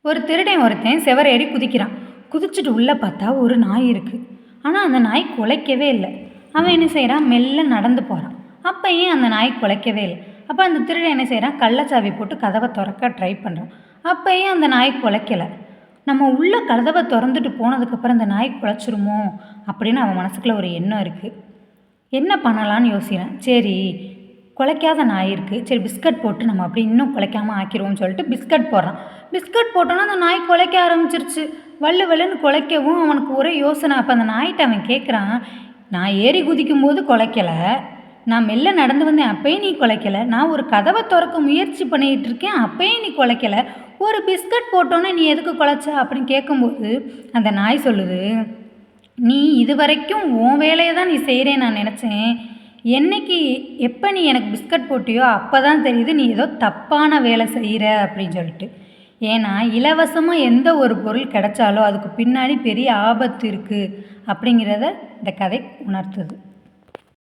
ஒரு திருடன் ஒருத்தன் செவரேறி குதிக்கிறான். குதிச்சுட்டு உள்ளே பார்த்தா ஒரு நாய் இருக்குது. ஆனால் அந்த நாய் குலைக்கவே இல்லை. அவன் என்ன செய்கிறான், மெல்ல நடந்து போகிறான். அப்பயும் அந்த நாய் குலைக்கவே இல்லை. அப்போ அந்த திருடன் என்ன செய்கிறான், கள்ளச்சாவி போட்டு கதவை திறக்க ட்ரை பண்ணுறான். அப்பயும் அந்த நாய் குலைக்கலை. நம்ம உள்ள கதவை திறந்துட்டு போனதுக்கப்புறம் அந்த நாய் குலைச்சிருமோ அப்படின்னு அவன் மனசுக்குள்ள ஒரு எண்ணம் இருக்குது. என்ன பண்ணலான்னு யோசிக்கிறேன். சரி, குலைக்காத நாய் இருக்குது, சரி பிஸ்கட் போட்டு நம்ம அப்படி இன்னும் குலைக்காமல் ஆக்கிடுவோம்னு சொல்லிட்டு பிஸ்கட் போடுறான். பிஸ்கட் போட்டோன்னா அந்த நாய் குலைக்க ஆரம்பிச்சிருச்சு. வல்லு வல்லுன்னு குலைக்கவும் அவனுக்கு ஒரே யோசனை. அப்போ அந்த நாய்கிட்ட அவன் கேட்குறான், நான் ஏறி குதிக்கும் போது குலைக்கலை, நான் மெல்ல நடந்து வந்தேன் அப்பயும் நீ குலைக்கலை, நான் ஒரு கதவை திறக்க முயற்சி பண்ணிகிட்டு இருக்கேன் அப்பயும் நீ குலைக்கலை, ஒரு பிஸ்கட் போட்டோன்னே நீ எதுக்கு குலைச்ச அப்படின்னு கேட்கும்போது அந்த நாய் சொல்லுது, நீ இது வரைக்கும் உன் வேலையை தான் நீ செய்கிறேன்னு நான் நினச்சேன். என்னைக்கு எப்போ நீ எனக்கு பிஸ்கட் போட்டியோ அப்போ தான் தெரியுது நீ ஏதோ தப்பான வேலை செய்கிற அப்படின்னு சொல்லிட்டு. ஏன்னா இலவசமாக எந்த ஒரு பொருள் கிடைச்சாலோ அதுக்கு பின்னாடி பெரிய ஆபத்து இருக்குது அப்படிங்கிறத இந்த கதை உணர்த்துது.